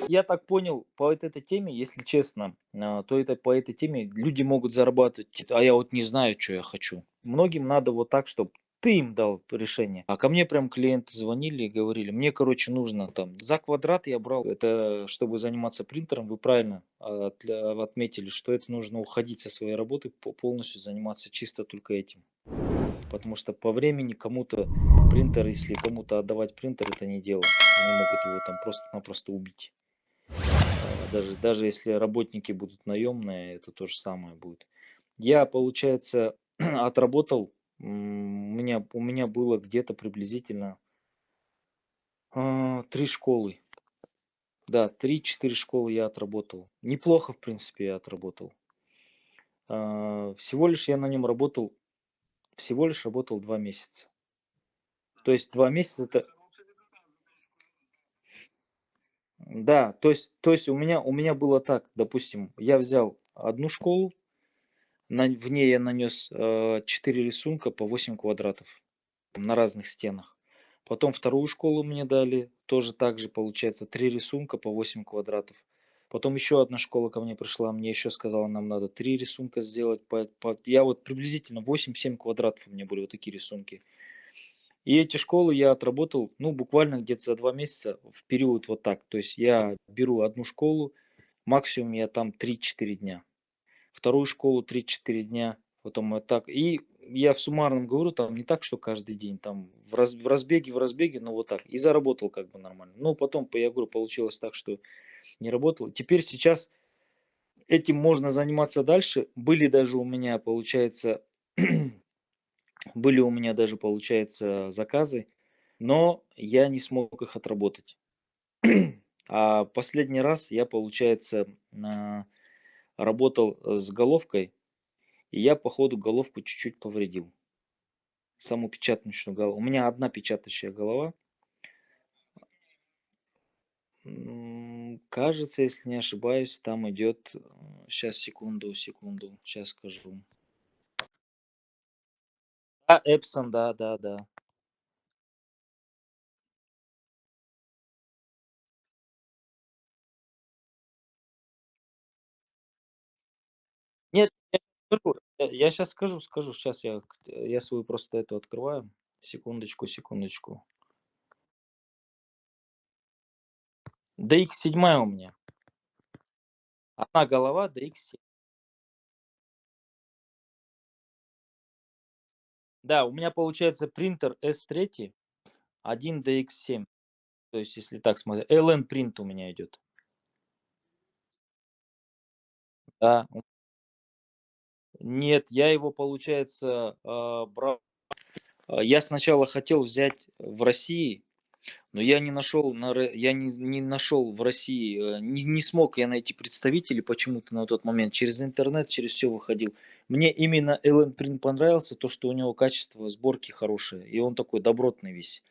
Я так понял, по вот этой теме, если честно, то это по этой теме люди могут зарабатывать, а я вот не знаю, что я хочу. Многим надо вот так, чтобы ты им дал решение. А ко мне прям клиенты звонили и говорили, мне, короче, нужно там за квадрат я брал, это чтобы заниматься принтером, вы правильно отметили, что это нужно уходить со своей работы, полностью заниматься чисто только этим. Потому что по времени кому-то принтер, если кому-то отдавать принтер, это не дело. Они могут его там просто-напросто убить. Даже если работники будут наемные, это то же самое будет. Я, получается, отработал, у меня было где-то приблизительно 3 школы. Да, 3-4 школы я отработал. Неплохо, в принципе, я отработал. Всего лишь я на нем работал, всего лишь работал 2 месяца. То есть 2 месяца это, да, то есть у меня было так, допустим, я взял одну школу, в ней я нанес 4 рисунка по 8 квадратов на разных стенах. Потом вторую школу мне дали, тоже так же получается 3 рисунка по 8 квадратов. Потом еще одна школа ко мне пришла, мне еще сказала, нам надо 3 рисунка сделать. Я вот приблизительно 8-7 квадратов у меня были вот такие рисунки. И эти школы я отработал, ну, буквально где-то за 2 месяца в период вот так. То есть я беру одну школу, максимум я там 3-4 дня. Вторую школу 3-4 дня, потом вот так. И я в суммарном говорю, там не так, что каждый день, там в разбеге, но вот так. И заработал как бы нормально. Но потом, я говорю, получилось так, что не работал. Теперь сейчас этим можно заниматься дальше. Были у меня даже, получается, заказы, но я не смог их отработать. А последний раз я, получается, работал с головкой, и я, походу, головку чуть-чуть повредил. Саму печатающую голову. У меня одна печатающая голова. Кажется, если не ошибаюсь, там идет. Сейчас, секунду, сейчас скажу. А, Epson, да, да, да. Нет, я сейчас скажу, сейчас я свою просто эту открываю. Секундочку, секундочку. DX7 у меня. Одна голова DX7. Да, у меня получается принтер S3, один DX7. То есть, если так смотреть, LN принт у меня идет. Да, нет, я его, получается, брал. Я сначала хотел взять в России, но я не нашел, я не нашел в России, не смог я найти представителей почему-то на тот момент. Через интернет, через все выходил. Мне именно Эллен Принт понравился, то, что у него качество сборки хорошее, и он такой добротный весь.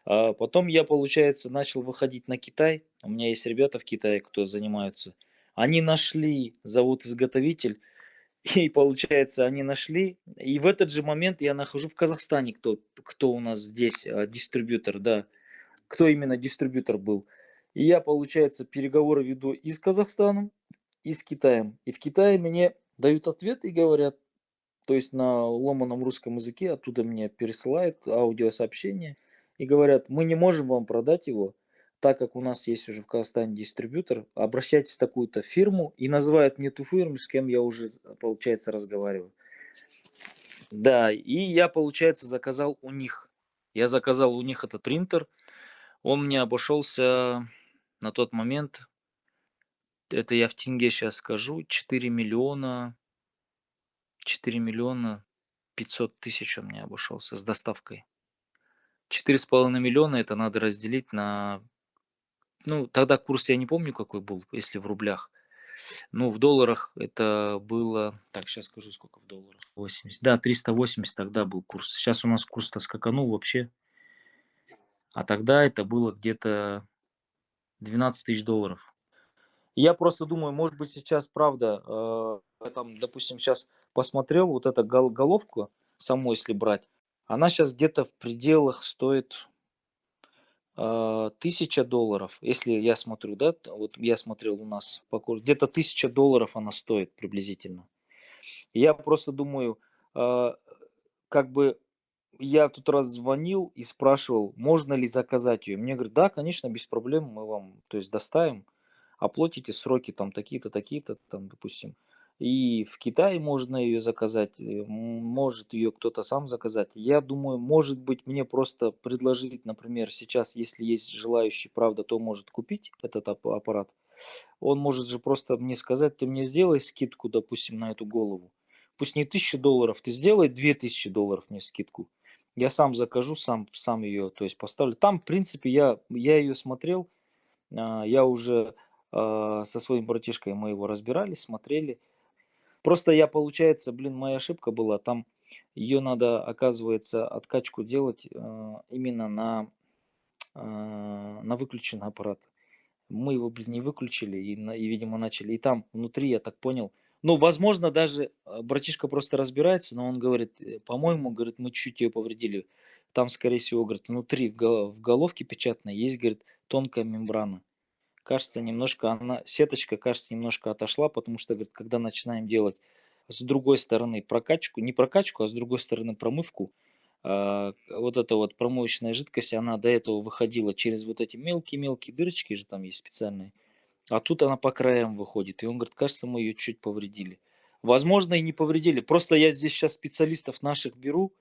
Потом я, получается, начал выходить на Китай. У меня есть ребята в Китае, кто занимаются. Они нашли завод-изготовитель, и получается, они нашли. И в этот же момент я нахожу в Казахстане, кто у нас здесь дистрибьютор, да. Кто именно дистрибьютор был. И я, получается, переговоры веду и с Казахстаном, и с Китаем. И в Китае мне дают ответ и говорят, то есть на ломаном русском языке, оттуда мне пересылают аудиосообщение и говорят, мы не можем вам продать его, так как у нас есть уже в Казахстане дистрибьютор, обращайтесь в такую-то фирму и называют мне ту фирму, с кем я уже, получается, разговариваю. Да, и я, получается, заказал у них. Я заказал у них этот принтер, он мне обошелся на тот момент, это я в тенге сейчас скажу, 4 миллиона 500 тысяч он мне обошелся с доставкой. 4,5 миллиона это надо разделить на... Ну, тогда курс я не помню, какой был, если в рублях. Ну, в долларах это было... Так, сейчас скажу, сколько в долларах. 80. Да, 380 тогда был курс. Сейчас у нас курс-то скаканул вообще. А тогда это было где-то 12 тысяч долларов. Я просто думаю, может быть, сейчас правда, я там, допустим, сейчас посмотрел, вот эта головку саму, если брать, она сейчас где-то в пределах стоит 1000 долларов. Если я смотрю, да, вот я смотрел у нас по курсу, где-то 1000 долларов она стоит приблизительно. Я просто думаю, а, как бы я тут раз звонил и спрашивал, можно ли заказать ее. Мне говорят, да, конечно, без проблем, мы вам, то есть доставим, оплатите сроки там такие-то, такие-то, там, допустим. И в Китае можно ее заказать, может ее кто-то сам заказать. Я думаю, может быть, мне просто предложить, например, сейчас, если есть желающий, правда, то может купить этот аппарат. Он может же просто мне сказать, ты мне сделай скидку, допустим, на эту голову. Пусть не 1000 долларов, ты сделай 2000 долларов мне скидку. Я сам закажу, сам ее, то есть поставлю. Там, в принципе, я ее смотрел, я уже со своим братишкой мы его разбирались, смотрели. Просто я, получается, блин, моя ошибка была. Там ее надо, оказывается, откачку делать именно на выключенный аппарат. Мы его, блин, не выключили и, видимо, начали. И там внутри, я так понял, ну, возможно, даже братишка просто разбирается, но он говорит, по-моему, говорит, мы чуть-чуть ее повредили. Там, скорее всего, говорит, внутри в головке печатной есть, говорит, тонкая мембрана. Кажется, немножко она, сеточка, кажется, немножко отошла, потому что, говорит, когда начинаем делать с другой стороны прокачку, не прокачку, а с другой стороны промывку, вот эта вот промывочная жидкость, она до этого выходила через вот эти мелкие-мелкие дырочки же там есть специальные, а тут она по краям выходит. И он говорит, кажется, мы ее чуть повредили. Возможно, и не повредили. Просто я здесь сейчас специалистов наших беру,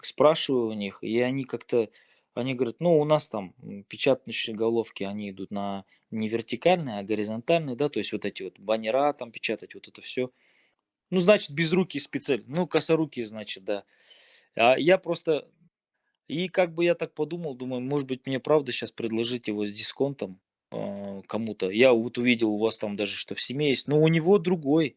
спрашиваю у них, и они как-то, они говорят, ну, у нас там печатающие головки, они идут на не вертикальные, а горизонтальные, да, то есть вот эти вот баннера там печатать, вот это все. Ну, значит, безрукие специалисты, ну, косорукие, значит, да. А я просто, и как бы я так подумал, думаю, может быть, мне правда сейчас предложить его с дисконтом кому-то. Я вот увидел у вас там даже, что в семье есть, но у него другой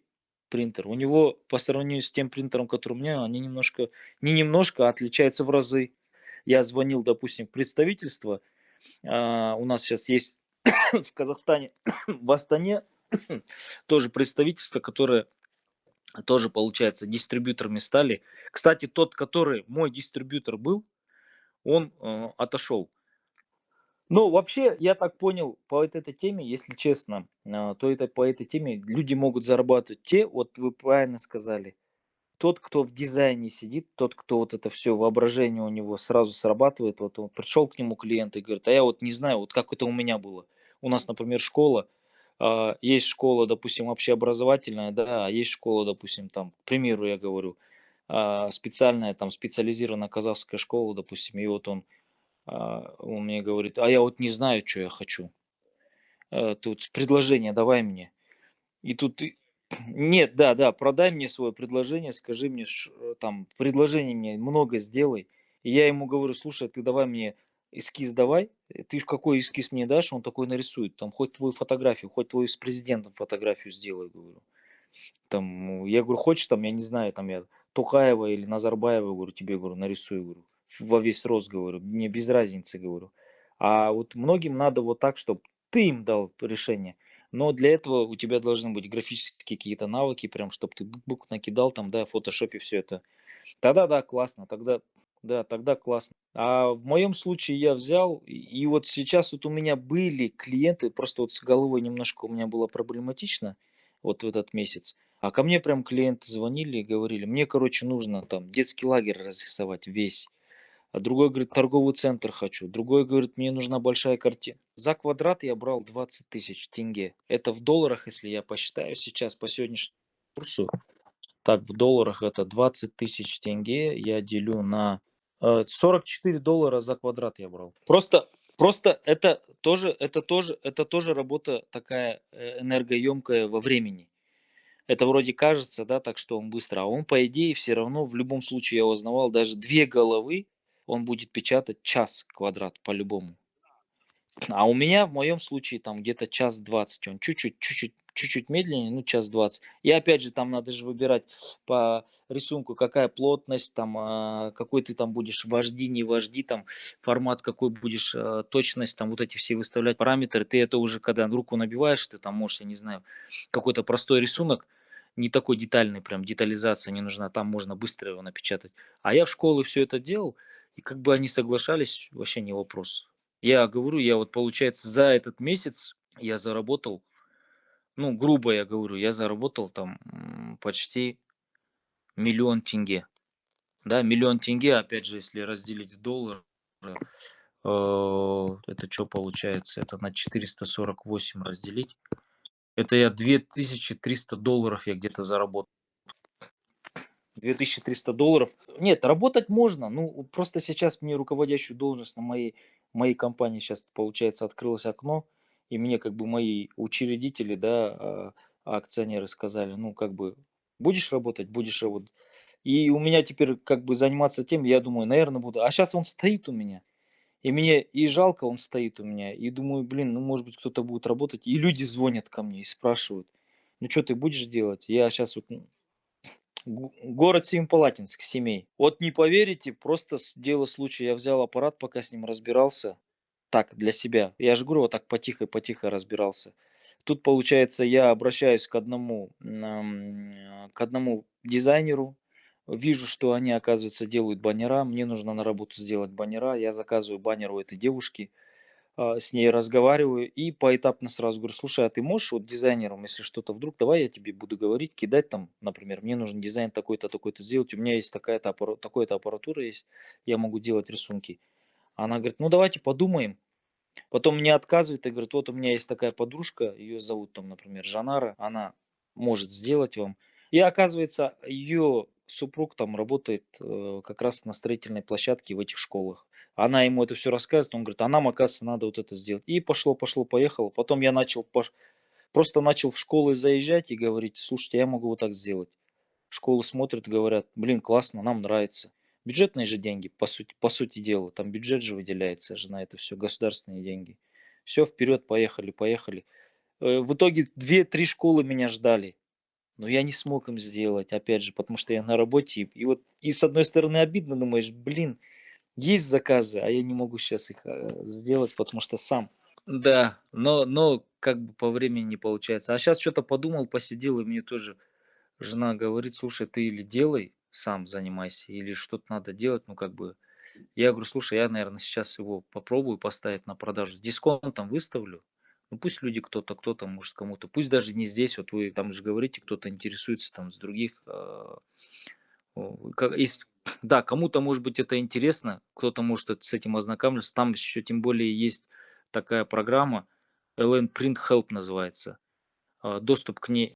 принтер. У него по сравнению с тем принтером, который у меня, они немножко, не немножко, а отличаются в разы. Я звонил, допустим, в представительство, у нас сейчас есть в Казахстане, в Астане тоже представительство, которое тоже, получается, дистрибьюторами стали. Кстати, тот, который мой дистрибьютор был, он отошел. Ну, вообще, я так понял, по вот этой теме, если честно, то это по этой теме люди могут зарабатывать те, вот вы правильно сказали, тот, кто в дизайне сидит, тот, кто вот это все воображение у него сразу срабатывает, вот он пришел к нему клиент и говорит, а я вот не знаю, вот как это у меня было. У нас, например, школа, есть школа, допустим, общеобразовательная, да, а есть школа, допустим, там, к примеру, я говорю, специальная, там, специализированная казахская школа, допустим, и вот он мне говорит, а я вот не знаю, что я хочу. Тут предложение давай мне. И тут нет, да, да, продай мне свое предложение, скажи мне, там, предложение мне много сделай. И я ему говорю, слушай, ты давай мне эскиз давай, ты ж какой эскиз мне дашь, он такой нарисует, там, хоть твою фотографию, хоть твою с президентом фотографию сделай, говорю. Там, я говорю, хочешь, там, я не знаю, там, я Тукаева или Назарбаева, говорю, тебе, говорю, нарисую, говорю, во весь рост, говорю, мне без разницы, говорю. А вот многим надо вот так, чтобы ты им дал решение. Но для этого у тебя должны быть графические какие-то навыки, прям, чтобы ты бук накидал там, да, в фотошопе все это. Тогда да, классно, тогда, да, тогда классно. А в моем случае я взял, и вот сейчас вот у меня были клиенты, просто вот с головой немножко у меня было проблематично, вот в этот месяц. А ко мне прям клиенты звонили и говорили, мне, короче, нужно там детский лагерь разрисовать весь. А другой говорит, торговый центр хочу. Другой говорит, мне нужна большая картина. За квадрат я брал 20 тысяч тенге. Это в долларах, если я посчитаю сейчас по сегодняшнему курсу. Так, в долларах это 20 тысяч тенге я делю на 44 доллара за квадрат я брал. Просто это тоже работа такая энергоемкая во времени. Это вроде кажется, да, так что он быстро, а он, по идее, все равно в любом случае, я узнавал, даже две головы он будет печатать час квадрат по-любому. А у меня, в моем случае, там где-то час 20. Он чуть-чуть медленнее, ну, час 20. И опять же, там надо же выбирать по рисунку, какая плотность, там, какой ты там будешь вожди, не вожди, там, формат какой будешь, точность, там, вот эти все выставлять параметры. Ты это уже, когда руку набиваешь, ты там можешь, я не знаю, какой-то простой рисунок, не такой детальный, прям детализация не нужна, там можно быстро его напечатать. А я в школе все это делал, и как бы они соглашались, вообще не вопрос. Я говорю, я вот, получается, за этот месяц я заработал, ну, грубо я говорю, я заработал там почти 1 000 000 тенге. Да, 1 000 000 тенге, опять же, если разделить в доллар, это что получается? Это на 448 разделить. Это я $2300 я где-то заработал. $2300. Нет, работать можно. Ну, просто сейчас мне руководящую должность на моей компании сейчас, получается, открылось окно, и мне как бы мои учредители, да, акционеры сказали, ну, как бы, будешь работать. И у меня теперь как бы заниматься тем, я думаю, наверное, буду. А сейчас он стоит у меня. И мне и жалко, он стоит у меня. И думаю, блин, ну, может быть, кто-то будет работать. И люди звонят ко мне и спрашивают, ну, что ты будешь делать? Я сейчас вот город Семипалатинск, Семей. Вот не поверите, просто дело случая. Я взял аппарат, пока с ним разбирался. Так, для себя. Я же говорю, вот так потихо разбирался. Тут, получается, я обращаюсь к одному дизайнеру. Вижу, что они, оказывается, делают баннера. Мне нужно на работу сделать баннера. Я заказываю баннер у этой девушки, с ней разговариваю и поэтапно сразу говорю, слушай, а ты можешь вот дизайнером, если что-то вдруг, давай я тебе буду говорить, кидать там, например, мне нужен дизайн такой-то, такой-то сделать, у меня есть такая-то аппаратура есть, я могу делать рисунки. Она говорит, ну давайте подумаем. Потом мне отказывает и говорит, вот у меня есть такая подружка, ее зовут там, например, Жанара, она может сделать вам. И оказывается, ее супруг там работает как раз на строительной площадке в этих школах. Она ему это все рассказывает, он говорит, а нам, оказывается, надо вот это сделать. И пошло, поехало. Потом я просто начал в школы заезжать и говорить, слушайте, я могу вот так сделать. Школы смотрят, говорят, блин, классно, нам нравится. Бюджетные же деньги, по сути дела. Там бюджет же выделяется же на это все, государственные деньги. Все, вперед, поехали. В итоге 2-3 школы меня ждали. Но я не смог им сделать, опять же, потому что я на работе. И вот, и с одной стороны обидно, думаешь, блин, есть заказы, а я не могу сейчас их сделать, потому что сам. Да, но как бы по времени не получается. А сейчас что-то подумал, посидел, и мне тоже жена говорит: "Слушай, ты или делай, сам занимайся, или что-то надо делать". Ну, как бы я говорю: "Слушай, я, наверное, сейчас его попробую поставить на продажу, дисконтом выставлю. Ну, пусть люди кто-то, может, кому-то, пусть даже не здесь, вот вы там же говорите, кто-то интересуется там с других, да, кому-то, может быть, это интересно, кто-то может с этим ознакомиться. Там еще тем более есть такая программа, LN Print Help называется. Доступ к ней